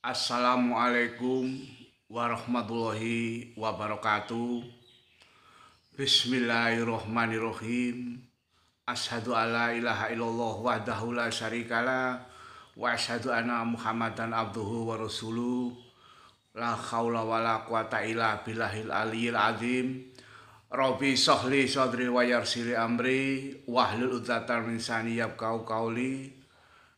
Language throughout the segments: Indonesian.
Assalamualaikum warahmatullahi wabarakatuh. Bismillahirrohmanirrohim. Asyhadu alla ilaha illallah wahdahu la syarikalah wa asyhadu anna Muhammadan abduhu wa rasuluh. La haula wala quwata illa billahil aliyil azim. Rabbi sholli sadri wa yassir amri wahlul 'uqdatam min lisani yafqahu qauli.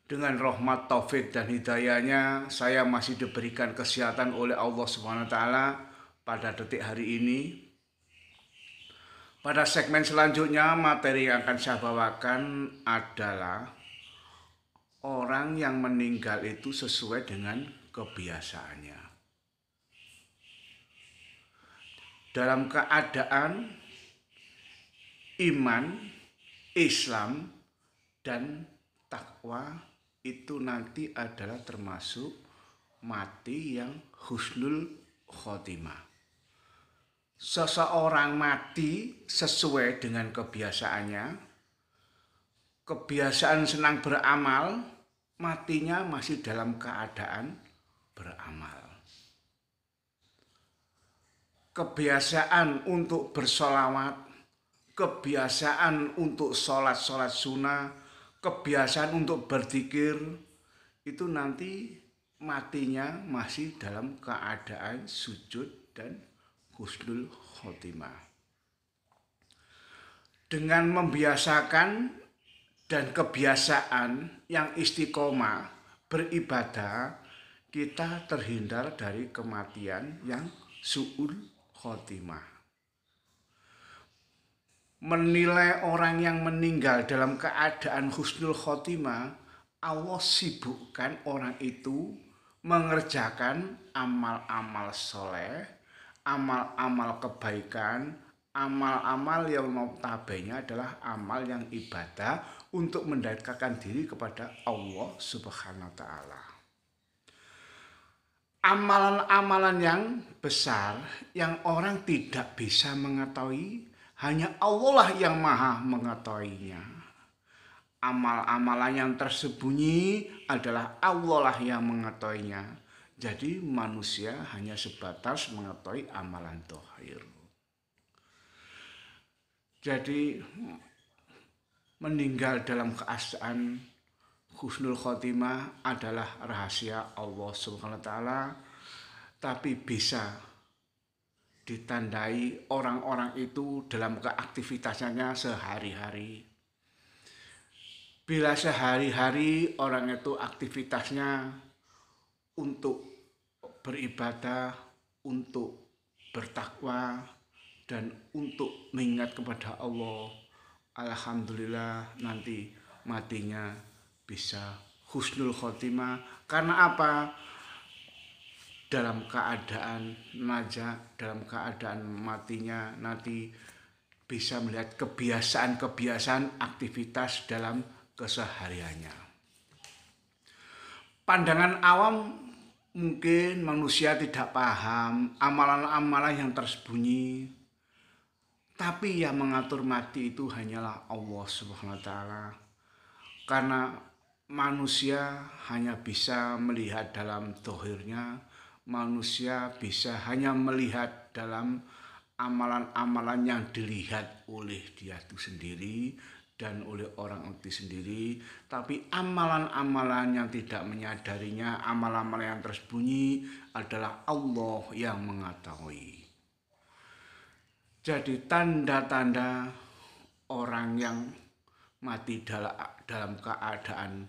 Dengan rahmat taufik dan hidayahnya, saya masih diberikan kesehatan oleh Allah Subhanahu wa taala pada detik hari ini. Pada segmen selanjutnya, materi yang akan saya bawakan adalah orang yang meninggal itu sesuai dengan kebiasaannya. Dalam keadaan iman, Islam, dan takwa itu nanti adalah termasuk mati yang husnul khotimah. Seseorang mati sesuai dengan kebiasaannya, kebiasaan senang beramal, matinya masih dalam keadaan beramal. Kebiasaan untuk bersolawat, kebiasaan untuk sholat sunnah, kebiasaan untuk berzikir, itu nanti matinya masih dalam keadaan sujud dan husnul khotimah. Dengan membiasakan dan kebiasaan yang istiqomah beribadah, kita terhindar dari kematian yang su'ul khotimah. Menilai orang yang meninggal dalam keadaan husnul khotimah, Allah sibukkan orang itu mengerjakan amal-amal soleh, amal-amal kebaikan, amal-amal yang notabene adalah amal yang ibadah untuk mendekatkan diri kepada Allah Subhanahu wa taala. Amalan-amalan yang besar yang orang tidak bisa mengetahui, hanya Allah lah yang maha mengetahuinya. Amal-amalan yang tersembunyi adalah Allah lah yang mengetahuinya. Jadi manusia hanya sebatas mengetahui amalan zahir. Jadi meninggal dalam keadaan husnul khotimah adalah rahasia Allah Subhanahu wa taala, tapi bisa ditandai orang-orang itu dalam keaktivitasnya sehari-hari. Bila sehari-hari orang itu aktivitasnya untuk beribadah, untuk bertakwa, dan untuk mengingat kepada Allah, alhamdulillah nanti matinya bisa husnul khotimah. Karena apa? Dalam keadaan najah, dalam keadaan matinya nanti bisa melihat kebiasaan-kebiasaan aktivitas dalam kesehariannya. Pandangan awam mungkin manusia tidak paham amalan-amalan yang tersembunyi, tapi yang mengatur mati itu hanyalah Allah Subhanahu wa taala. Karena manusia hanya bisa melihat dalam zahirnya, manusia bisa hanya melihat dalam amalan-amalan yang dilihat oleh dia itu sendiri dan oleh orang itu sendiri. Tapi amalan-amalan yang tidak menyadarinya, amalan-amalan yang tersembunyi adalah Allah yang mengetahui. Jadi tanda-tanda orang yang mati dalam keadaan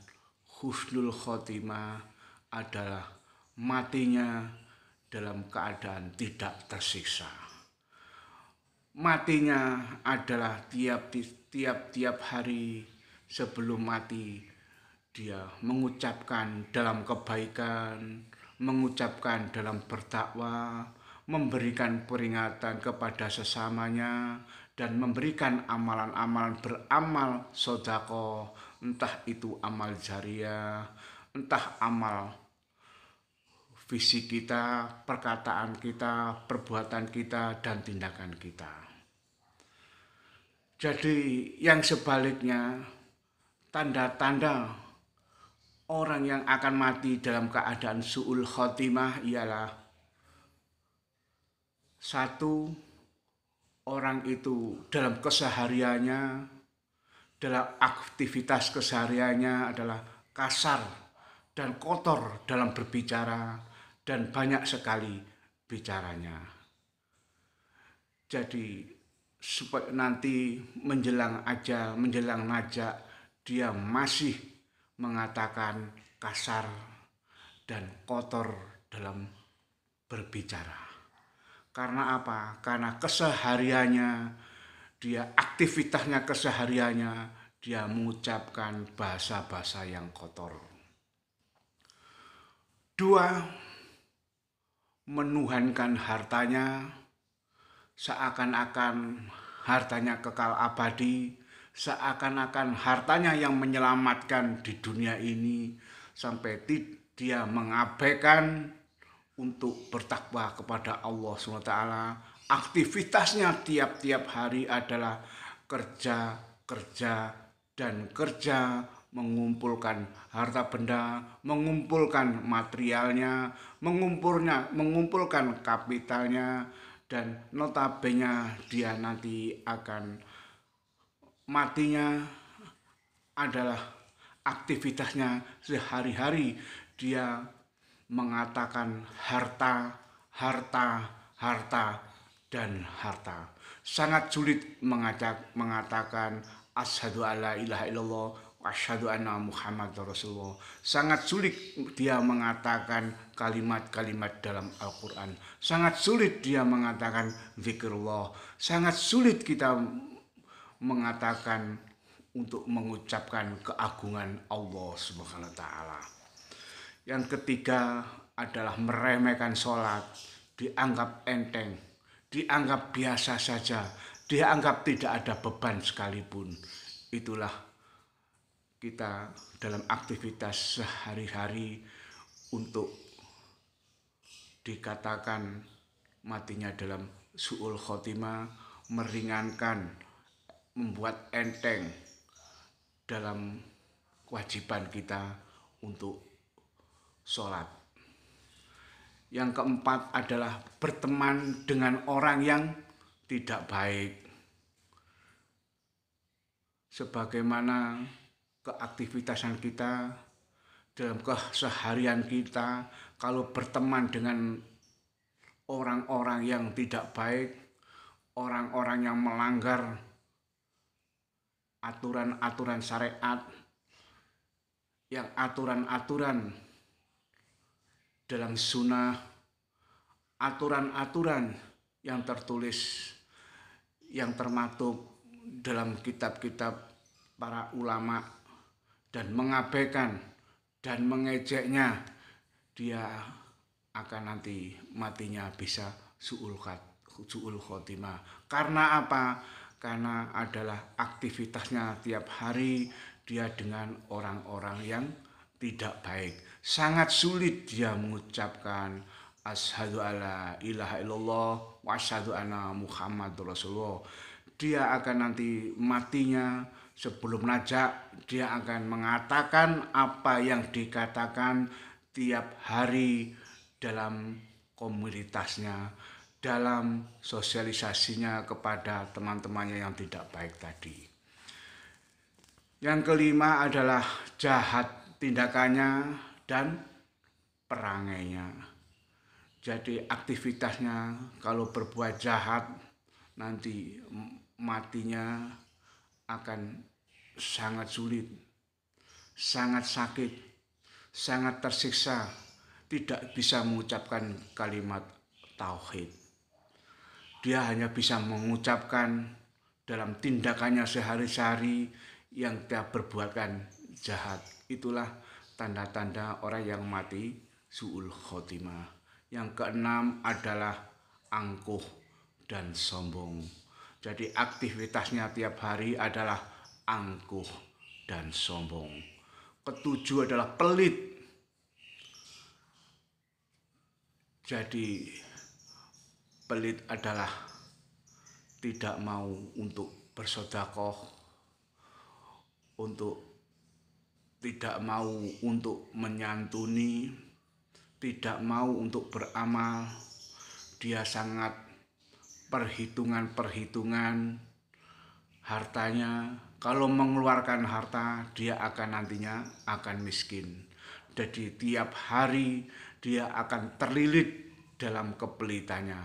husnul khotimah adalah matinya dalam keadaan tidak tersiksa. Matinya adalah tiap hari sebelum mati dia mengucapkan dalam kebaikan, mengucapkan dalam bertakwa, memberikan peringatan kepada sesamanya, dan memberikan amalan-amalan beramal sedekah, entah itu amal jariah, entah amal fisik kita, perkataan kita, perbuatan kita, dan tindakan kita. Jadi yang sebaliknya, tanda-tanda orang yang akan mati dalam keadaan su'ul khotimah ialah satu, orang itu dalam kesehariannya, dalam aktivitas kesehariannya adalah kasar dan kotor dalam berbicara dan banyak sekali bicaranya. Jadi supaya nanti menjelang ajal, menjelang najak, dia masih mengatakan kasar dan kotor dalam berbicara. Karena apa? Karena kesehariannya, dia aktivitasnya kesehariannya, dia mengucapkan bahasa-bahasa yang kotor. Dua, menuhankan hartanya, seakan-akan hartanya kekal abadi, seakan-akan hartanya yang menyelamatkan di dunia ini, sampai dia mengabaikan untuk bertakwa kepada Allah SWT. Aktivitasnya tiap-tiap hari adalah kerja, kerja, dan kerja, mengumpulkan harta benda, mengumpulkan materialnya, mengumpulkan kapitalnya, dan notabene dia nanti akan matinya adalah aktivitasnya sehari-hari. Dia mengatakan harta, harta, harta, dan harta. Sangat sulit mengatakan asyhadu alla ilaha illallah wa asyhadu anna Muhammad Rasulullah. Sangat sulit dia mengatakan kalimat-kalimat dalam Al-Quran. Sangat sulit dia mengatakan zikrullah. Sangat sulit kita mengatakan untuk mengucapkan keagungan Allah Subhanahu wa taala. Yang ketiga adalah meremehkan sholat, dianggap enteng, dianggap biasa saja, dianggap tidak ada beban sekalipun. Itulah kita dalam aktivitas sehari-hari untuk dikatakan matinya dalam su'ul khotimah, meringankan, membuat enteng dalam kewajiban kita untuk sholat. Yang keempat adalah berteman dengan orang yang tidak baik. Sebagaimana keaktivitasan kita dalam keseharian kita, kalau berteman dengan orang-orang yang tidak baik, orang-orang yang melanggar aturan-aturan syariat, yang aturan-aturan dalam sunnah, aturan-aturan yang tertulis, yang termaktub dalam kitab-kitab para ulama, dan mengabaikan dan mengejeknya, dia akan nanti matinya bisa su'ul khotimah. Karena apa? Karena adalah aktivitasnya tiap hari dia dengan orang-orang yang tidak baik. Sangat sulit dia mengucapkan asyhadu alla ilaha illallah wa asyhadu anna Muhammad Rasulullah. Dia akan nanti matinya sebelum najak, dia akan mengatakan apa yang dikatakan tiap hari dalam komunitasnya, dalam sosialisasinya kepada teman-temannya yang tidak baik tadi. Yang kelima adalah jahat tindakannya dan perangainya. Jadi aktivitasnya kalau berbuat jahat nanti matinya akan sangat sulit, sangat sakit, sangat tersiksa, tidak bisa mengucapkan kalimat tauhid. Dia hanya bisa mengucapkan dalam tindakannya sehari-hari yang dia perbuatkan jahat. Itulah tanda-tanda orang yang mati su'ul khotimah. Yang keenam adalah angkuh dan sombong. Jadi aktivitasnya tiap hari adalah angkuh dan sombong. Ketujuh adalah pelit. Jadi pelit adalah tidak mau untuk bersedekah, untuk tidak mau untuk menyantuni, tidak mau untuk beramal. Dia sangat perhitungan-perhitungan hartanya. Kalau mengeluarkan harta, dia akan nantinya akan miskin. Jadi tiap hari dia akan terlilit dalam kepelitannya.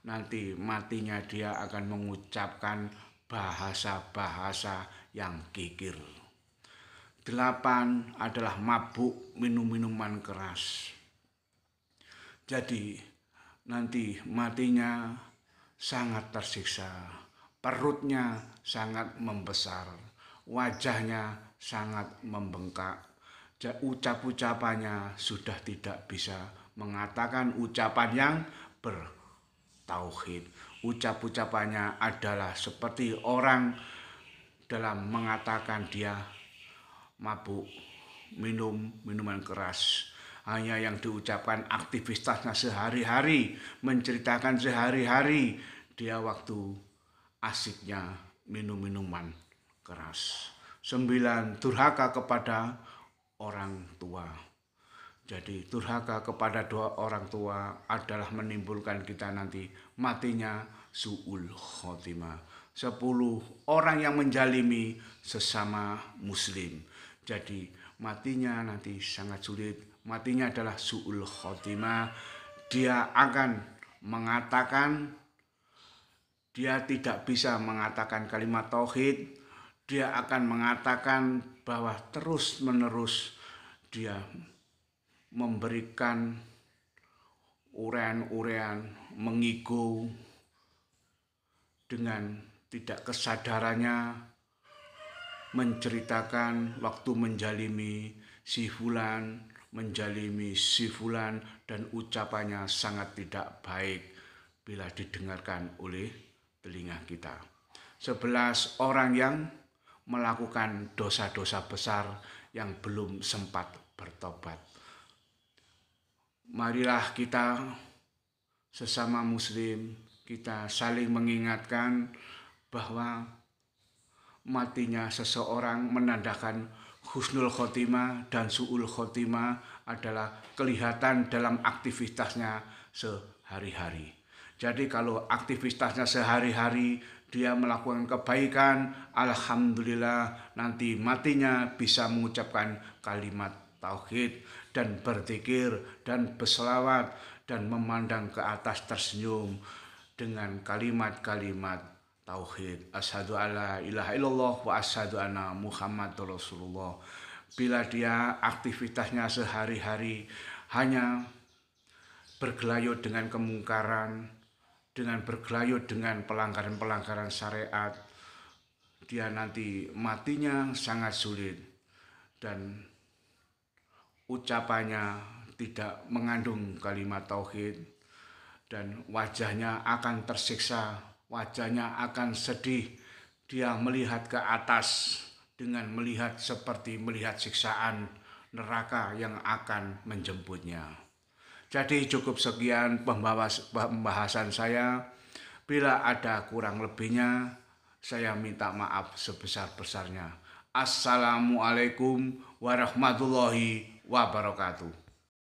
Nanti matinya dia akan mengucapkan bahasa-bahasa yang kikir. 8 adalah mabuk minum minuman keras. Jadi nanti matinya sangat tersiksa, perutnya sangat membesar, wajahnya sangat membengkak. Ucap-ucapannya sudah tidak bisa mengatakan ucapan yang bertauhid. Ucap-ucapannya adalah seperti orang dalam mengatakan dia mabuk, minum minuman keras. Hanya yang diucapkan aktivitasnya sehari-hari, menceritakan sehari-hari dia waktu asiknya minum minuman keras. 9, durhaka kepada orang tua. Jadi durhaka kepada dua orang tua adalah menimbulkan kita nanti matinya su'ul khotimah. 10, orang yang menjalimi sesama muslim. Jadi matinya nanti sangat sulit. Matinya adalah su'ul khotimah. Dia akan mengatakan, dia tidak bisa mengatakan kalimat tauhid. Dia akan mengatakan bahwa terus-menerus dia memberikan urean-urean, mengigau dengan tidak kesadarannya, menceritakan waktu menjalimi si fulan, menjalimi si fulan, dan ucapannya sangat tidak baik bila didengarkan oleh telinga kita. 11, orang yang melakukan dosa-dosa besar yang belum sempat bertobat. Marilah kita sesama muslim, kita saling mengingatkan bahwa matinya seseorang menandakan husnul khotimah dan su'ul khotimah adalah kelihatan dalam aktivitasnya sehari-hari. Jadi kalau aktivitasnya sehari-hari dia melakukan kebaikan, alhamdulillah nanti matinya bisa mengucapkan kalimat tauhid dan berzikir dan berselawat dan memandang ke atas tersenyum dengan kalimat-kalimat tauhid. Asyhadu alla ilaha illallah wa asyhadu anna Muhammadur Rasulullah. Bila dia aktivitasnya sehari-hari hanya bergelayut dengan kemungkaran, dengan bergelayut dengan pelanggaran-pelanggaran syariat, dia nanti matinya sangat sulit dan ucapannya tidak mengandung kalimat tauhid dan wajahnya akan tersiksa, wajahnya akan sedih. Dia melihat ke atas dengan melihat seperti melihat siksaan neraka yang akan menjemputnya. Jadi cukup sekian pembahasan saya. Bila ada kurang lebihnya, saya minta maaf sebesar-besarnya. Assalamualaikum warahmatullahi wabarakatuh.